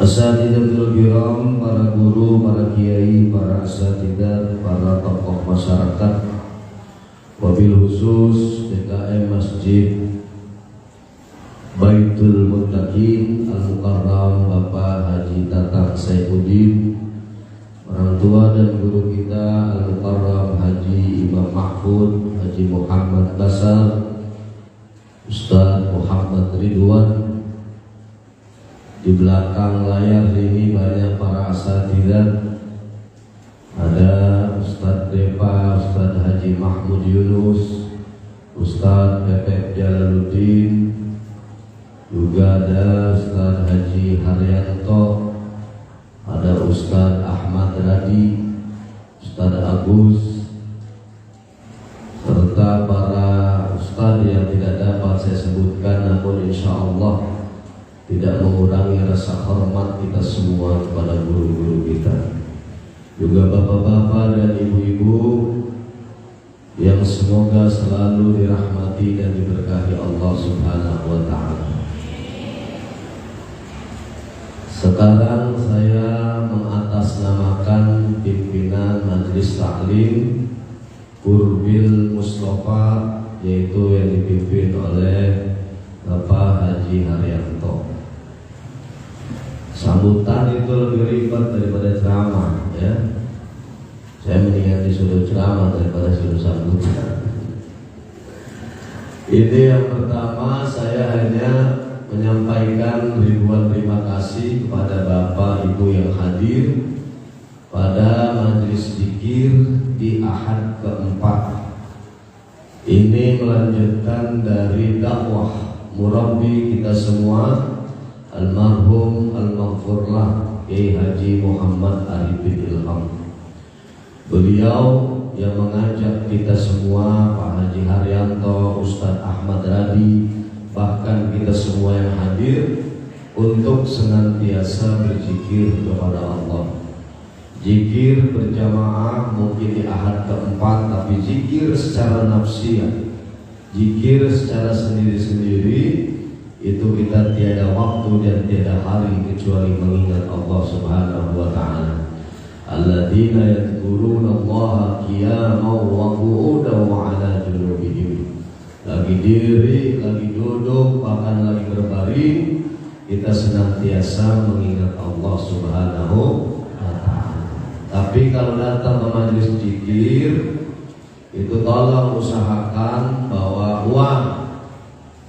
Asatidatul kiram, para guru, para kiai, para asatidat, para tokoh masyarakat, wabil khusus DKM Masjid Baitul Muttaqin Al-Mukarram Bapak Haji Tatang Saifuddin, orang tua dan guru kita Al-Mukarram Haji Imam Mahfud Haji Muhammad Basar, Ustaz Muhammad Ridwan. Di belakang layar ini banyak para asatidat. Ada Ustaz Depa, Ustaz Haji Mahmud Yunus, Ustaz Pepek Jalaluddin, juga ada Ustaz Haji Haryanto, ada Ustaz Ahmad Radi, Ustaz Agus, serta para ustaz yang tidak dapat saya sebutkan, namun insya Allah tidak mengurangi rasa hormat kita semua kepada guru-guru kita, juga bapak-bapak dan ibu-ibu yang semoga selalu dirahmati dan diberkahi Allah Subhanahu wa ta'ala. Sekarang saya mengatasnamakan pimpinan Majelis Taklim Qurbil Mustafa, yaitu yang dipimpin oleh Bapak Haji Haryanto. Sambutan itu lebih ribet daripada ceramah, ya. Saya mendingan disuruh ceramah daripada disuruh sambutan. Ini yang pertama, saya hanya menyampaikan ribuan terima kasih kepada Bapak Ibu yang hadir pada majelis zikir di Ahad keempat. Ini melanjutkan dari dakwah murabbi kita semua, almarhum al-maghfurlah Kiai Haji Muhammad Arifin Ilham. Beliau yang mengajak kita semua, Pak Haji Haryanto, Ustadz Ahmad Radi, bahkan kita semua yang hadir, untuk senantiasa berzikir kepada Allah. Zikir berjamaah mungkin di Ahad keempat, tapi zikir secara nafsiyah, zikir secara sendiri-sendiri, itu kita tiada waktu dan tiada hari kecuali mengingat Allah Subhanahu wa ta'ala. Alladzina yadhkuruna Allaha qiyaman wa qu'udan wa 'ala junubihim. Lagi diri, lagi duduk, bahkan lagi berbaring, kita senantiasa mengingat Allah Subhanahu wa ta'ala. Tapi kalau datang ke majelis zikir, itu tolong usahakan bawa uang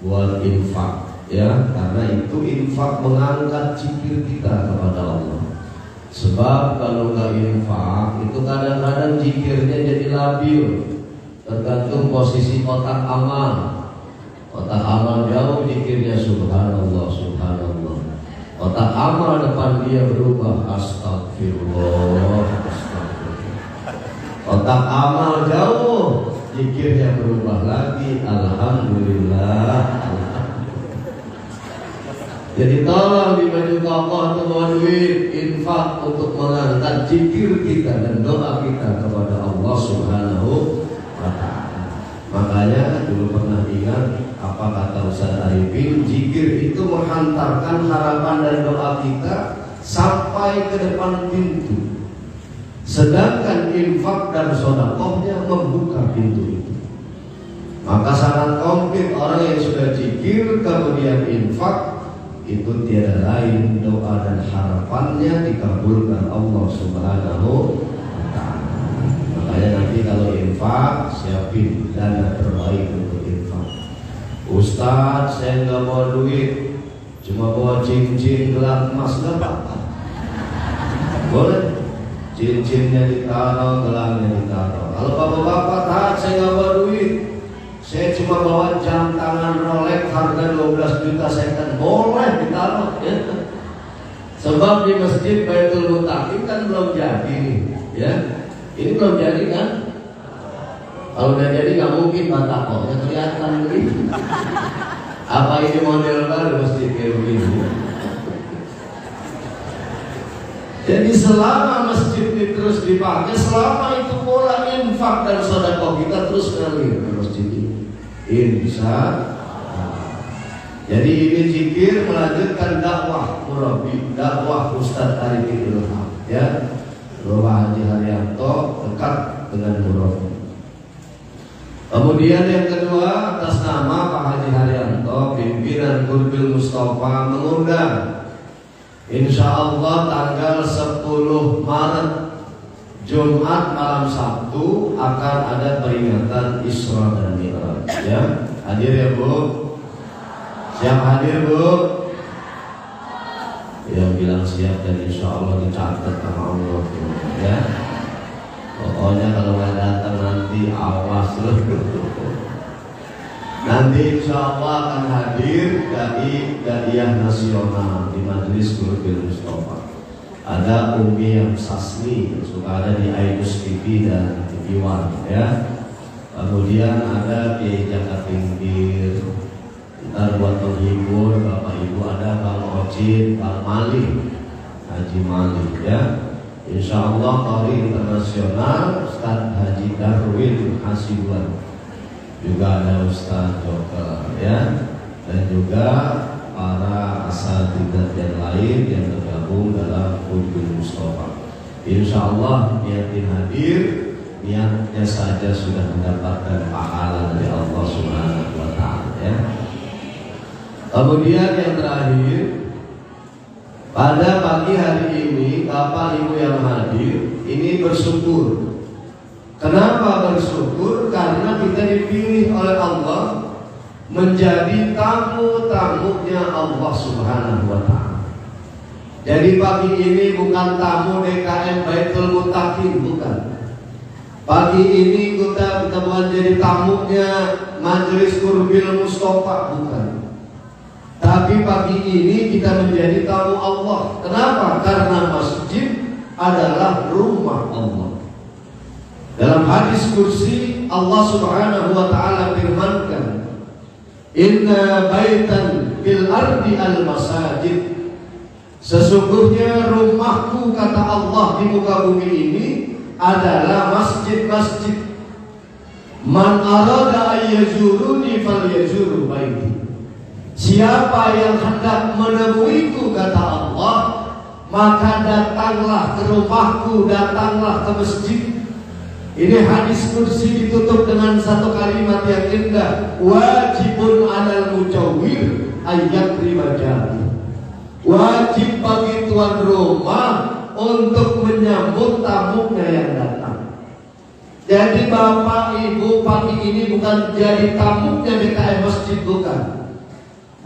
buat infak, ya, karena itu infak mengangkat zikir kita kepada Allah. Sebab kalau nggak infak, itu kadang-kadang zikirnya jadi labil, tergantung posisi otak amal. Otak amal jauh, zikirnya subhanallah, subhanallah. Otak amal depan dia berubah astagfirullah, astagfirullah. Otak amal jauh, zikirnya berubah lagi alhamdulillah. Jadi tolong di baju kokoh itu bawa duit infak untuk mengangkat zikir kita dan doa kita kepada Allah Subhanahu wa ta'ala. Makanya dulu pernah ingat apa kata Ustaz Arifin, zikir itu menghantarkan harapan dan doa kita sampai ke depan pintu, sedangkan infak dan sedekahnya membuka pintu itu. Maka sangat konkret, orang yang sudah zikir kemudian infak, itu tiada lain doa dan harapannya dikabulkan Allah Subhanahu wa ta'ala. Makanya nanti kalau infak, siapin dana terbaik untuk infak. Ustaz, saya nggak bawa duit, cuma bawa cincin gelang emas, nggak apa-apa. Boleh, cincinnya ditaruh, gelangnya ditaruh. Kalau bapak-bapak taat, saya nggak bawa duit, saya cuma bawa jam tangan Rolex harga 12 juta second, boleh ditaruh, ya. Sebab di Masjid Baitul Muttaqin kan belum jadi nih, ya. Ini belum jadi kan? Kalau udah jadi nggak mungkin batakohnya kelihatan begini. Apa ini model baru masjid kayak begini? Jadi selama masjid ini terus dipakai, selama itu pola infak dan sedekah kita terus ngalir ke masjid ini. Insya Allah. Jadi ini zikir melanjutkan dakwah murabi, dakwah Ustadz Arifin Ilham, ya. Bapak Haji Haryanto dekat dengan murabi. Kemudian yang kedua, atas nama Pak Haji Haryanto, pimpinan Qurbil Mustafa mengundang insya Allah tanggal 10 Maret Jumat malam Sabtu akan ada peringatan Isra dan Mi'raj, ya. Hadir ya Bu? Siap hadir Bu? Yang bilang siap dan insya Allah dicatat sama Allah, ya. Pokoknya kalau nggak datang nanti awas loh. Nanti insya Allah akan hadir daiyah nasional di Majelis Qurbil Mustafa. Ada Umi yang Sasmi yang suka ada di Ainus TV dan TV One, ya. Kemudian ada di Jakarta Pinggir. Ntar buat menghibur Bapak Ibu ada Bang Ojid, Bang Mali, Haji Mali, ya. Insya Allah Qari Internasional Ustadz Haji Darwin Hasibuan, juga ada Ustadz Joker, ya, dan juga para asatidzah yang lain yang tergabung dalam Qurbil Mustafa. Insya Allah niatin hadir, niatnya saja sudah mendapatkan pahala dari Allah Subhanahu wa Ta'ala, ya. Kemudian yang terakhir, pada pagi hari ini Bapak Ibu yang hadir ini bersyukur. Kenapa bersyukur? Karena kita dipilih oleh Allah menjadi tamu-tamunya Allah Subhanahu wa Ta'ala. Jadi pagi ini bukan tamu DKM Baitul Muttaqin, bukan. Pagi ini kita bukan jadi tamunya Majelis Qurbil Mustafa, bukan. Tapi pagi ini kita menjadi tamu Allah. Kenapa? Karena masjid adalah rumah Allah. Dalam hadis kursi Allah Subhanahu wa Ta'ala firmankan, inna baitan fil ardi al masajid. Sesungguhnya rumahku, kata Allah, di muka bumi ini adalah masjid-masjid. Man arada ayyazuruni falyazuru baiti. Siapa yang hendak menemuiku, kata Allah, maka datanglah ke rumahku, datanglah ke masjid. Ini hadis kursi ditutup dengan satu kalimat yang indah, wajibun alal mujawwir ayyakrim jari. Wajib bagi tuan rumah untuk menyambut tamunya yang datang. Jadi Bapak Ibu pagi ini bukan jadi tamunya DKM Masjid, bukan.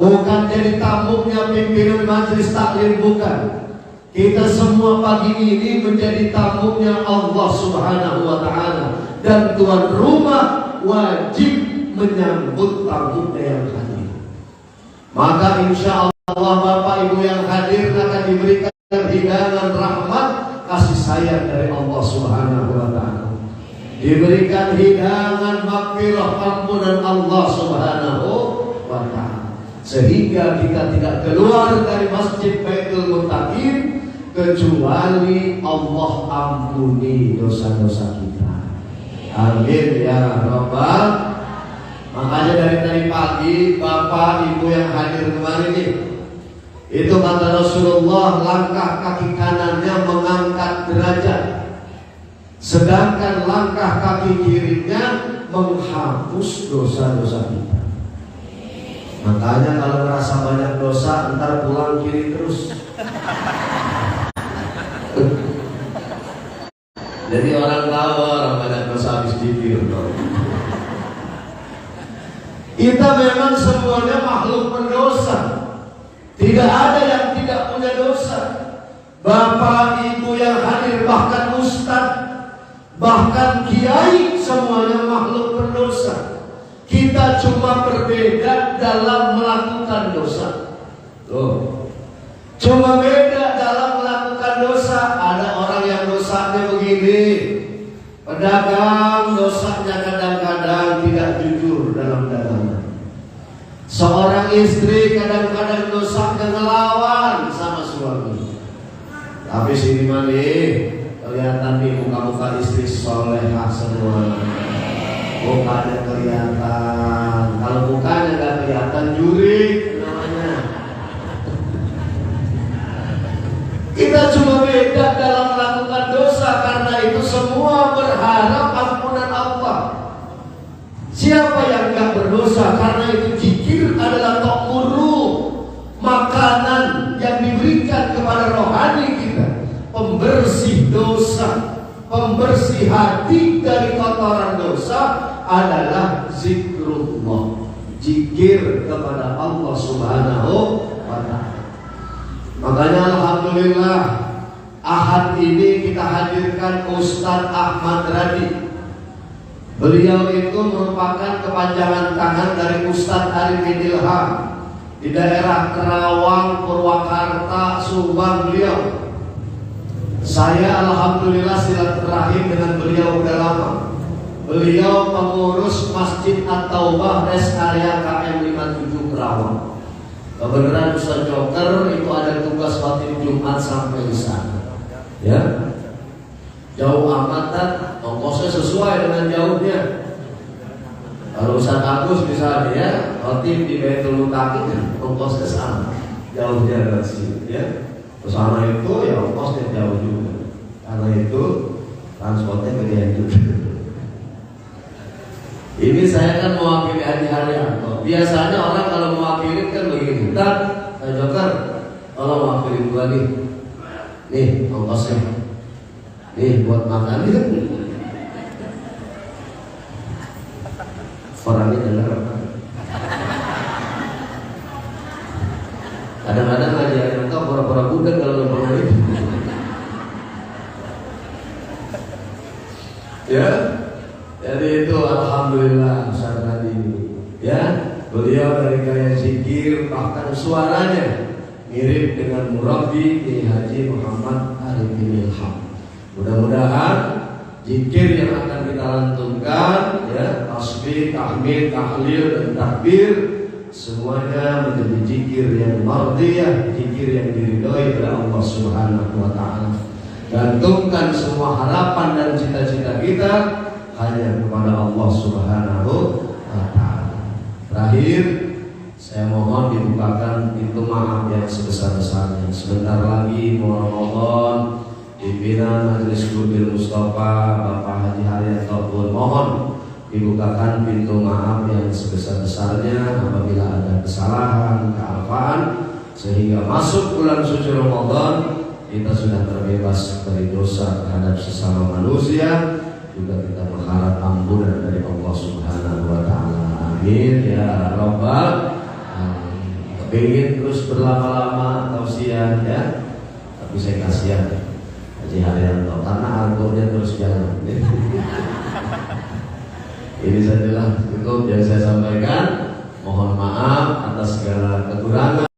Bukan jadi tamunya pimpinan majelis taklim, bukan. Kita semua pagi ini menjadi tamunya Allah Subhanahu wa Ta'ala. Dan tuan rumah wajib menyambut tamunya yang hadir. Maka insya Allah Bapak Ibu yang hadir akan diberikan hidangan rahmat kasih sayang dari Allah Subhanahu wa Ta'ala. Diberikan hidangan maghfirah ampunan Allah Subhanahu wa Ta'ala. Sehingga kita tidak keluar dari Masjid Baitul Muttaqin kecuali Allah ampuni dosa-dosa kita. Amin ya Rabbal. Makanya dari tadi pagi Bapak Ibu yang hadir kemarin ini, itu kata Rasulullah, langkah kaki kanannya mengangkat derajat, sedangkan langkah kaki kirinya menghapus dosa-dosa kita. Makanya kalau merasa banyak dosa, ntar pulang kiri terus. Jadi orang tahu orang banyak dosa habis dikir. Kita memang semuanya makhluk pendosa. Tidak ada yang tidak punya dosa. Bapak Ibu yang hadir, bahkan ustadz, bahkan kiai, semuanya makhluk pendosa. Kita cuma berbeda dalam melakukan dosa. Loh, cuma beda dalam melakukan dosa. Ada orang yang dosanya begini, pedagang dosanya kadang-kadang tidak jujur dalam dagangan. Seorang istri kadang-kadang dosanya ngelawan sama suami. Tapi sini mani kelihatan nih muka-muka istri solehah semua. Mukanya kelihatan. Kalau mukanya nggak kelihatan, jurik. pembersih dosa, pembersih hati dari kotoran dosa adalah zikrullah, zikir kepada Allah Subhanahu wa ta'ala. Makanya alhamdulillah Ahad ini kita hadirkan Ustadz Ahmad Radi. Beliau itu merupakan kepanjangan tangan dari Ustadz Arifin Ilham di daerah Kerawang, Purwakarta, Subang beliau. Saya alhamdulillah silaturahim dengan beliau udah lama. Beliau pengurus Masjid At-Taubah Res Area KM 57 Kerawang. Kebenaran Ustaz Joker itu ada tugas khotib Jumat sampai di sana. Ya. Jauh amatan, ongkosnya sesuai dengan jauhnya. Kalau Ustaz Agus misalnya ya, khotib di Baitul Mutaqin, ongkosnya sama, jauhnya dari sini ya. Kesana itu ya ongkosnya jauh juga. Karena itu transportnya gedean juga. Ini saya kan mewakili Haji Haryanto. Biasanya orang kalau mewakili kan begini. Dan Pak Joker, kalau mewakili gua nih ongkosnya. Nih buat makan nih. Orangnya dengar. Kadang-kadang aja engkau pura-pura budak kalau ngomong itu. Ya, jadi itu alhamdulillah Ustaz Radi ya, beliau dari gaya zikir bahkan suaranya mirip dengan murabbi Kiai Haji Muhammad Arifin Ilham. Mudah-mudahan zikir yang akan kita lantunkan ya, tasbih, tahmid, tahlil dan takbir semuanya menjadi zikir yang mardiyah, zikir yang diridhoi oleh Allah Subhanahu wa taala. Gantungkan semua harapan dan cita-cita kita hanya kepada Allah Subhanahu wa taala. Terakhir, saya mohon dibukakan pintu maaf yang sebesar-besarnya. Sebentar lagi mau Ramadan, pimpinan Majelis Gurbil Mustafa Bapak Haji Haryanto pun mohon dibukakan pintu maaf yang sebesar-besarnya apabila ada kesalahan, kealpaan, sehingga masuk bulan suci Ramadan kita sudah terbebas dari dosa terhadap sesama manusia. Juga kita berharap ampunan dari Allah Subhanahu wa taala. Amin ya rabbal alamin. Kepingin terus berlama-lama tausiah ya, tapi saya kasihan Haji Haryanto karena alkoholnya terus jalan. Ini sajalah cukup yang saya sampaikan. Mohon maaf atas segala kekurangan.